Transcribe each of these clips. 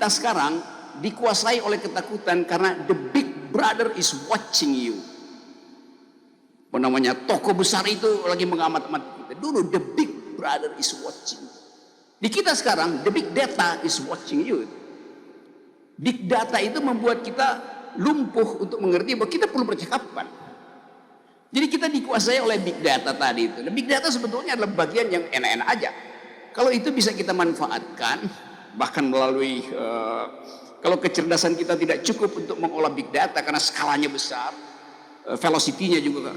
Kita sekarang dikuasai oleh ketakutan karena the big brother is watching you. Apa namanya, toko besar itu lagi mengamat-amat kita. Dulu the big brother is watching. Di kita sekarang the big data is watching you. Big data itu membuat kita lumpuh untuk mengerti bahwa kita perlu percakapan. Jadi kita dikuasai oleh big data tadi itu. Dan big data sebetulnya adalah bagian yang enak-enak aja. Kalau itu bisa kita manfaatkan, bahkan melalui kalau kecerdasan kita tidak cukup untuk mengolah big data karena skalanya besar, velocity-nya juga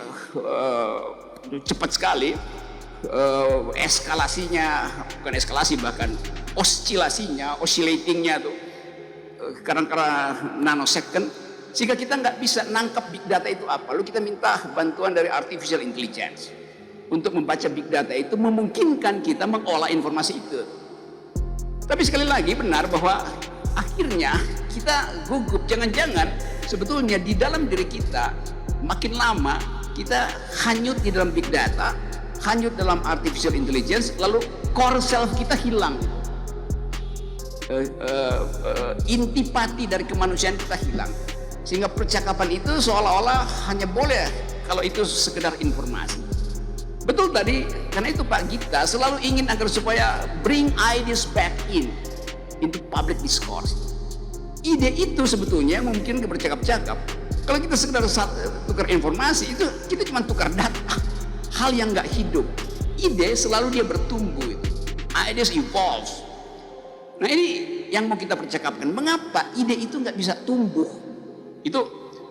cepat sekali, eskalasinya, bukan eskalasi, bahkan oscilasinya, oscillating-nya tuh kadang-kadang nanosecond, sehingga kita nggak bisa nangkap big data itu apa. Lalu kita minta bantuan dari artificial intelligence untuk membaca big data itu, memungkinkan kita mengolah informasi itu. Tapi sekali lagi benar bahwa akhirnya kita gugup, jangan-jangan sebetulnya di dalam diri kita makin lama kita hanyut di dalam big data, hanyut dalam artificial intelligence, lalu core self kita hilang. Intipati dari kemanusiaan kita hilang, sehingga percakapan itu seolah-olah hanya boleh kalau itu sekedar informasi. Betul tadi, karena itu Pak Gita selalu ingin agar supaya bring ideas back into public discourse. Ide itu sebetulnya mungkin bercakap-cakap. Kalau kita sekedar tukar informasi, itu kita cuma tukar data, hal yang nggak hidup. Ide selalu dia bertumbuh, ideas evolve. Nah ini yang mau kita percakapkan. Mengapa ide itu nggak bisa tumbuh? Itu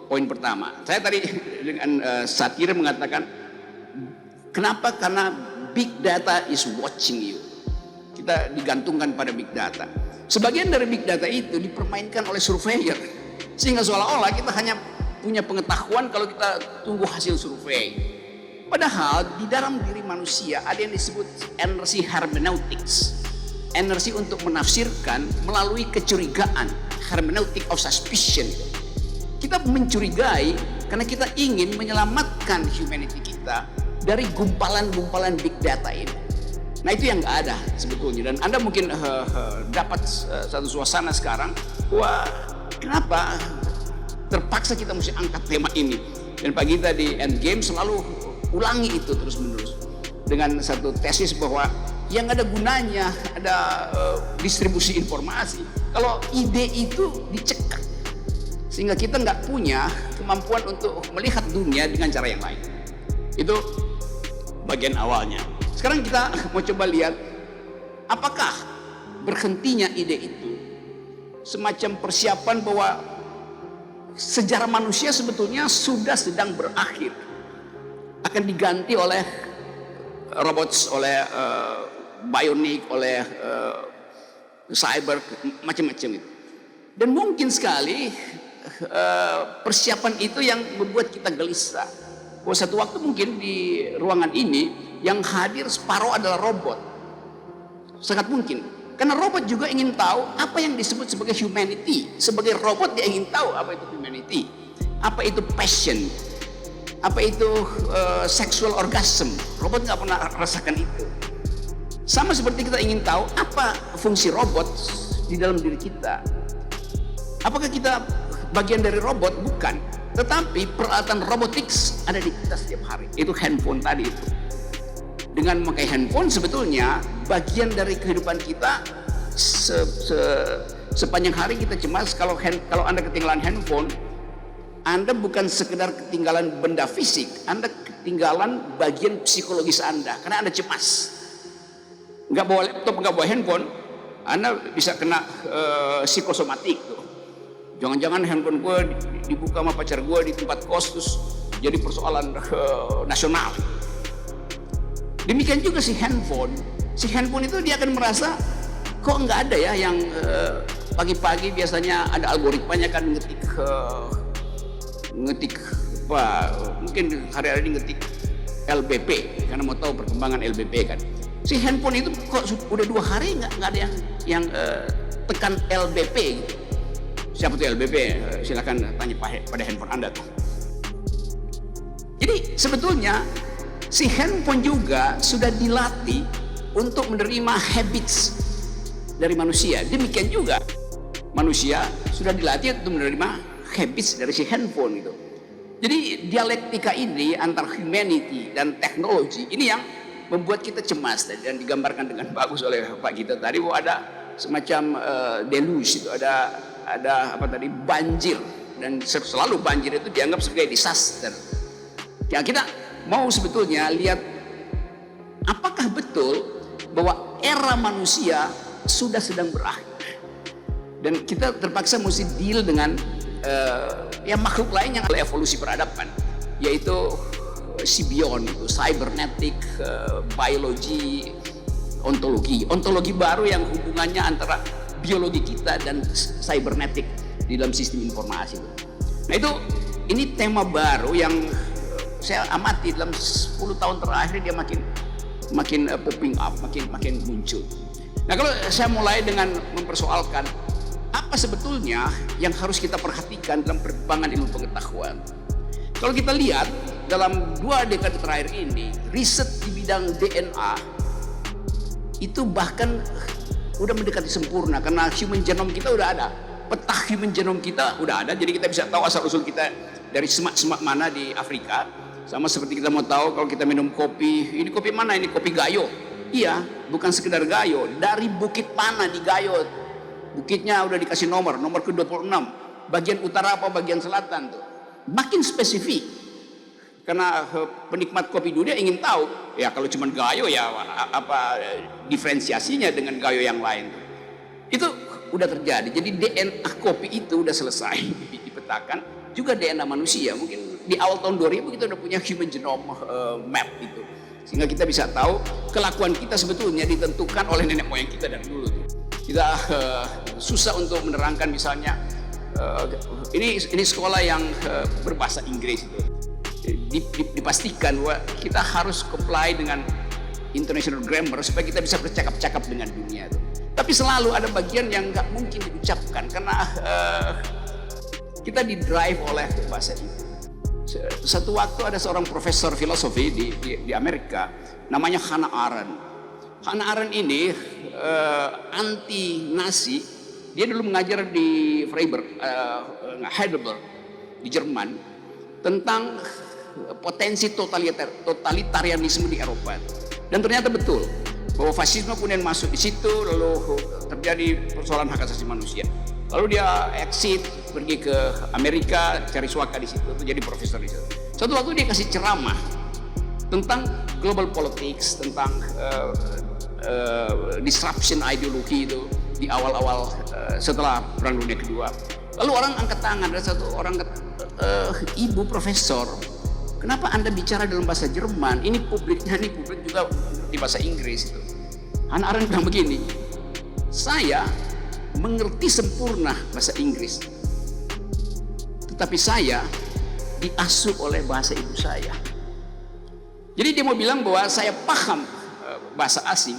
poin pertama. Saya tadi dengan satir mengatakan, kenapa? Karena big data is watching you. Kita digantungkan pada big data. Sebagian dari big data itu dipermainkan oleh surveyor, sehingga seolah-olah kita hanya punya pengetahuan kalau kita tunggu hasil survei. Padahal di dalam diri manusia ada yang disebut energi hermeneutics, energi untuk menafsirkan melalui kecurigaan, hermeneutic of suspicion. Kita mencurigai karena kita ingin menyelamatkan humanity kita dari gumpalan-gumpalan big data ini. Nah itu yang nggak ada sebetulnya, dan Anda mungkin dapat satu suasana sekarang, wah kenapa terpaksa kita mesti angkat tema ini. Dan Pak Gita di Endgame selalu ulangi itu terus menerus dengan satu tesis bahwa yang ada gunanya ada distribusi informasi kalau ide itu dicekak, sehingga kita nggak punya kemampuan untuk melihat dunia dengan cara yang lain. Itu bagian awalnya. Sekarang kita mau coba lihat apakah berhentinya ide itu semacam persiapan bahwa sejarah manusia sebetulnya sudah sedang berakhir, akan diganti oleh robots, oleh bionik, oleh cyber, macam-macam itu. Dan mungkin sekali persiapan itu yang membuat kita gelisah. Bahwa satu waktu mungkin di ruangan ini yang hadir separuh adalah robot. Sangat mungkin. Karena robot juga ingin tahu apa yang disebut sebagai humanity. Sebagai robot dia ingin tahu apa itu humanity, apa itu passion, apa itu sexual orgasm. Robot nggak pernah rasakan itu. Sama seperti kita ingin tahu apa fungsi robot di dalam diri kita. Apakah kita bagian dari robot? Bukan. Tetapi peralatan robotics ada di kita setiap hari. Itu handphone tadi itu. Dengan memakai handphone sebetulnya bagian dari kehidupan kita. Sepanjang hari kita cemas kalau Anda ketinggalan handphone, Anda bukan sekedar ketinggalan benda fisik, Anda ketinggalan bagian psikologis Anda karena Anda cemas. Nggak bawa laptop, nggak bawa handphone, Anda bisa kena psikosomatik tuh. Jangan-jangan handphone gue dibuka sama pacar gue di tempat kos, terus jadi persoalan nasional. Demikian juga si handphone itu dia akan merasa kok nggak ada ya yang pagi-pagi biasanya ada algoritmanya kan ngetik apa, mungkin hari-hari ini ngetik LBP karena mau tahu perkembangan LBP kan. Si handphone itu kok udah 2 hari nggak ada yang tekan LBP gitu. Siapa tuh LBP? Silakan tanya pada handphone Anda tuh. Jadi sebetulnya si handphone juga sudah dilatih untuk menerima habits dari manusia. Demikian juga manusia sudah dilatih untuk menerima habits dari si handphone itu. Jadi dialektika ini antara humanity dan teknologi ini yang membuat kita cemas, dan digambarkan dengan bagus oleh Pak Gita tadi bahwa ada semacam deluge itu, ada apa tadi, banjir, dan selalu banjir itu dianggap sebagai disaster. Ya, kita mau sebetulnya lihat apakah betul bahwa era manusia sudah sedang berakhir, dan kita terpaksa mesti deal dengan ya makhluk lain yang adalah evolusi peradaban, yaitu Symbion itu, cybernetic, biologi, ontologi baru yang hubungannya antara biologi kita dan cybernetic di dalam sistem informasi. Nah itu, ini tema baru yang saya amati dalam 10 tahun terakhir, dia makin popping up, makin muncul. Nah kalau saya mulai dengan mempersoalkan apa sebetulnya yang harus kita perhatikan dalam perkembangan ilmu pengetahuan. Kalau kita lihat dalam 2 dekade terakhir ini, riset di bidang DNA itu bahkan udah mendekati sempurna, karena human genome kita udah ada, peta human genome kita udah ada, jadi kita bisa tahu asal usul kita dari semak-semak mana di Afrika. Sama seperti kita mau tahu kalau kita minum kopi, ini kopi mana, ini kopi Gayo. Iya, bukan sekedar Gayo, dari bukit mana di Gayo. Bukitnya udah dikasih nomor ke-26, bagian utara apa bagian selatan tuh. Makin spesifik, karena penikmat kopi dunia ingin tahu, ya kalau cuma Gayo ya apa diferensiasinya dengan Gayo yang lain. Itu udah terjadi. Jadi DNA kopi itu udah selesai dipetakan, juga DNA manusia. Mungkin di awal tahun 2000 kita udah punya human genome map itu, sehingga kita bisa tahu kelakuan kita sebetulnya ditentukan oleh nenek moyang kita dari dulu tuh. Kita susah untuk menerangkan, misalnya ini sekolah yang berbahasa Inggris itu, dipastikan bahwa kita harus comply dengan international grammar supaya kita bisa bercakap-cakap dengan dunia itu. Tapi selalu ada bagian yang nggak mungkin diucapkan karena kita didrive oleh bahasa itu. Satu waktu ada seorang profesor filosofi di Amerika, namanya Hannah Arendt. Hannah Arendt ini anti Nazi. Dia dulu mengajar di Freiburg, Heidelberg di Jerman, tentang potensi totalitarianisme di Eropa. Dan ternyata betul bahwa fasisme kemudian masuk di situ, lalu terjadi persoalan hak asasi manusia. Lalu dia exit, pergi ke Amerika, cari suaka di situ, jadi profesor di situ. Suatu waktu dia kasih ceramah tentang global politics, tentang disruption ideologi itu di awal-awal setelah Perang Dunia Kedua. Lalu orang angkat tangan, ada satu orang ibu profesor, kenapa Anda bicara dalam bahasa Jerman? Ini publik juga di bahasa Inggris itu. Hannah Arendt bilang begini, saya mengerti sempurna bahasa Inggris, tetapi saya diasuh oleh bahasa ibu saya. Jadi dia mau bilang bahwa saya paham bahasa asing,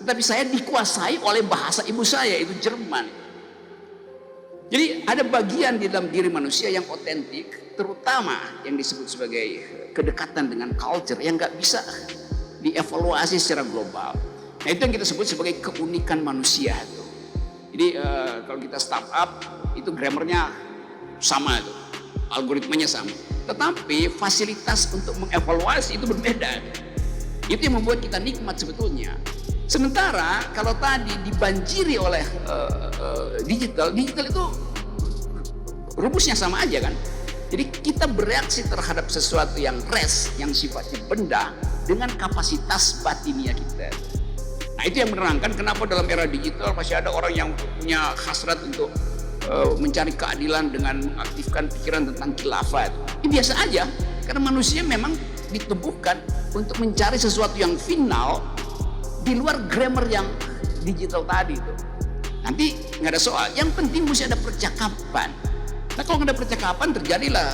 tetapi saya dikuasai oleh bahasa ibu saya, itu Jerman. Jadi ada bagian di dalam diri manusia yang otentik, terutama yang disebut sebagai kedekatan dengan culture, yang nggak bisa dievaluasi secara global. Nah itu yang kita sebut sebagai keunikan manusia itu. Jadi kalau kita startup itu grammarnya sama itu, algoritmanya sama, tetapi fasilitas untuk mengevaluasi itu berbeda. Itu yang membuat kita nikmat sebetulnya. Sementara kalau tadi dibanjiri oleh digital itu rumusnya sama aja kan. Jadi kita bereaksi terhadap sesuatu yang yang sifatnya benda dengan kapasitas batinia kita. Nah itu yang menerangkan kenapa dalam era digital masih ada orang yang punya hasrat untuk mencari keadilan dengan mengaktifkan pikiran tentang khilafat. Ini biasa aja, karena manusia memang ditubuhkan untuk mencari sesuatu yang final di luar grammar yang digital tadi itu. Nanti nggak ada soal, yang penting mesti ada percakapan. Nah kalau nggak ada percakapan, terjadilah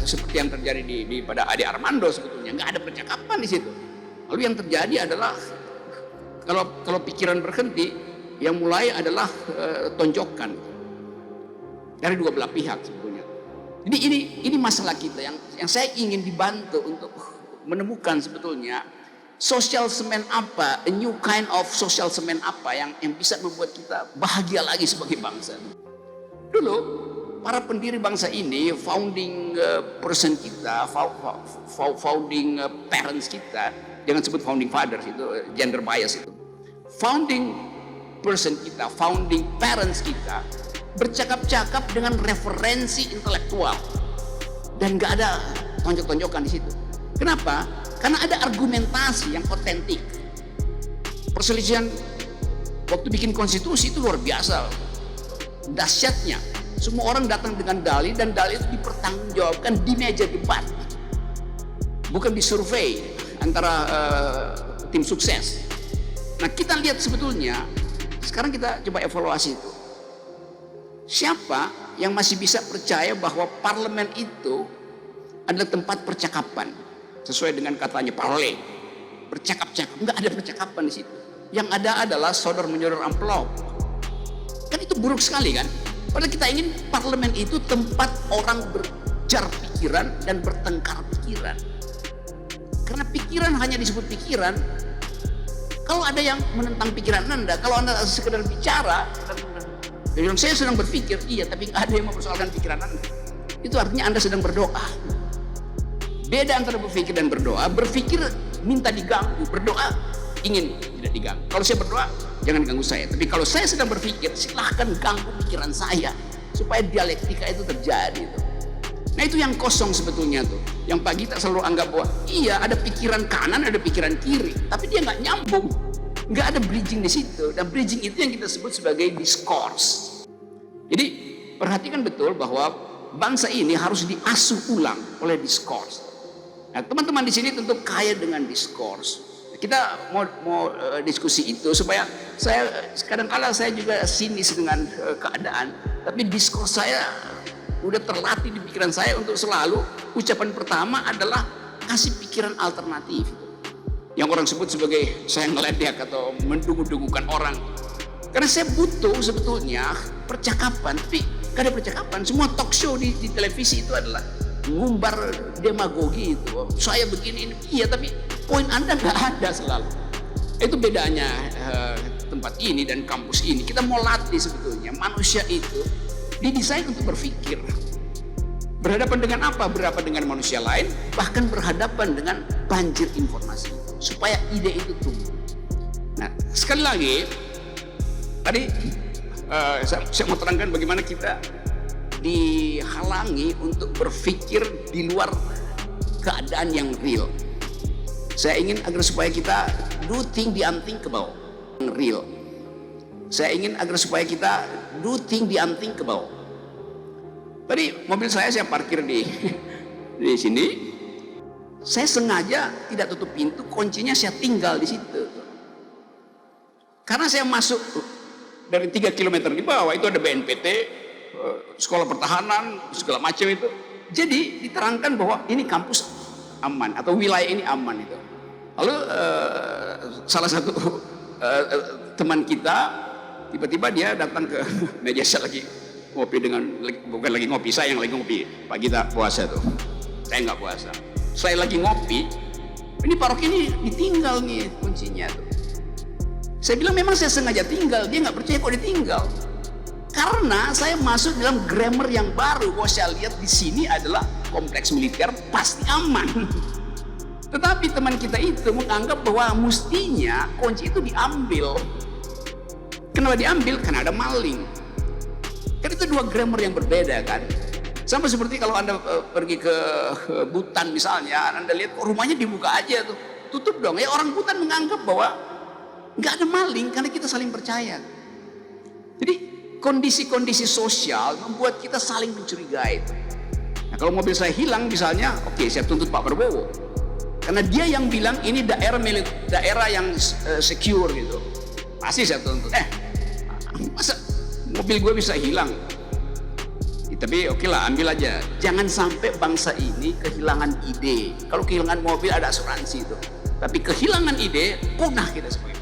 seperti yang terjadi pada Ade Armando sebetulnya, nggak ada percakapan di situ. Lalu yang terjadi adalah kalau pikiran berhenti, yang mulai adalah tonjokan dari dua belah pihak sebetulnya. Jadi ini masalah kita yang saya ingin dibantu untuk menemukan sebetulnya social cement apa, a new kind of social cement apa yang bisa membuat kita bahagia lagi sebagai bangsa. Dulu para pendiri bangsa ini, founding person kita, founding parents kita, jangan sebut founding fathers, itu gender bias itu. Founding person kita, founding parents kita bercakap-cakap dengan referensi intelektual dan gak ada tonjok-tonjokan di situ. Kenapa? Karena ada argumentasi yang otentik. Perselisihan waktu bikin konstitusi itu luar biasa dahsyatnya. Semua orang datang dengan dalil dan dalil itu dipertanggungjawabkan di meja debat, bukan di survei antara tim sukses. Nah, kita lihat sebetulnya sekarang kita coba evaluasi itu. Siapa yang masih bisa percaya bahwa parlemen itu adalah tempat percakapan sesuai dengan katanya parle, bercakap-cakap? Enggak ada percakapan di situ. Yang ada adalah sodor-menyodor amplop. Kan itu buruk sekali kan? Padahal kita ingin parlemen itu tempat orang berjar pikiran dan bertengkar pikiran. Karena pikiran hanya disebut pikiran kalau ada yang menentang pikiran Anda. Kalau Anda sekedar bicara, saya sedang berpikir, iya, tapi nggak ada yang mempersoalkan pikiran Anda. Itu artinya Anda sedang berdoa. Beda antara berpikir dan berdoa. Berpikir minta diganggu, berdoa ingin tidak diganggu. Kalau saya berdoa, jangan ganggu saya. Tapi kalau saya sedang berpikir, silahkan ganggu pikiran saya supaya dialektika itu terjadi tuh. Nah, itu yang kosong sebetulnya tuh. Yang Pak Gita selalu anggap bahwa iya ada pikiran kanan, ada pikiran kiri, tapi dia nggak nyambung, nggak ada bridging di situ. Dan bridging itu yang kita sebut sebagai discourse. Jadi perhatikan betul bahwa bangsa ini harus diasuh ulang oleh discourse. Nah, teman-teman di sini tentu kaya dengan discourse. Kita mau diskusi itu supaya kadang-kala saya juga sinis dengan keadaan, tapi diskurs saya udah terlatih di pikiran saya untuk selalu ucapan pertama adalah kasih pikiran alternatif yang orang sebut sebagai saya ngeledek atau mendungu-dungukan orang. Karena saya butuh sebetulnya percakapan, tapi gak ada percakapan. Semua talk show di televisi itu adalah ngumbar demagogi itu. Saya begini, iya, tapi poin Anda nggak ada selalu. Itu bedanya tempat ini dan kampus ini. Kita mau latih sebetulnya manusia itu didesain untuk berpikir. Berhadapan dengan apa? Berhadapan dengan manusia lain, bahkan berhadapan dengan banjir informasi supaya ide itu tumbuh. Nah, sekali lagi tadi saya mau terangkan bagaimana kita dihalangi untuk berpikir di luar keadaan yang real. Saya ingin agar supaya kita do think the unthinkable, real. Saya ingin agar supaya kita do think the unthinkable. Tadi mobil saya parkir di sini. Saya sengaja tidak tutup pintu, kuncinya saya tinggal di situ. Karena saya masuk dari 3 km di bawah itu ada BNPT, sekolah pertahanan, segala macam itu. Jadi diterangkan bahwa ini kampus aman atau wilayah ini aman itu. Lalu salah satu teman kita tiba-tiba dia datang ke meja saya lagi ngopi bukan lagi ngopi, saya yang lagi ngopi. Pak Gita puasa tuh, saya nggak puasa. Saya lagi ngopi, ini paroki ini ditinggal nih kuncinya tuh. Saya bilang memang saya sengaja tinggal, dia nggak percaya kok ditinggal. Karena saya masuk dalam grammar yang baru, bahwa saya lihat di sini adalah kompleks militer pasti aman. Tetapi teman kita itu menganggap bahwa mestinya kunci itu diambil. Kenapa diambil? Karena ada maling. Kan itu dua grammar yang berbeda kan. Sama seperti kalau Anda pergi ke Butan misalnya, Anda lihat rumahnya dibuka aja tuh, tutup dong. Ya orang Butan menganggap bahwa nggak ada maling karena kita saling percaya. Jadi kondisi-kondisi sosial membuat kita saling mencurigai. Nah, kalau mobil saya hilang misalnya, oke, saya tuntut Pak Prabowo. Karena dia yang bilang ini daerah yang secure gitu. Pasti saya tuntut. Masa mobil gue bisa hilang? Tapi oke lah, ambil aja. Jangan sampai bangsa ini kehilangan ide. Kalau kehilangan mobil ada asuransi itu. Tapi kehilangan ide, punah kita sebagai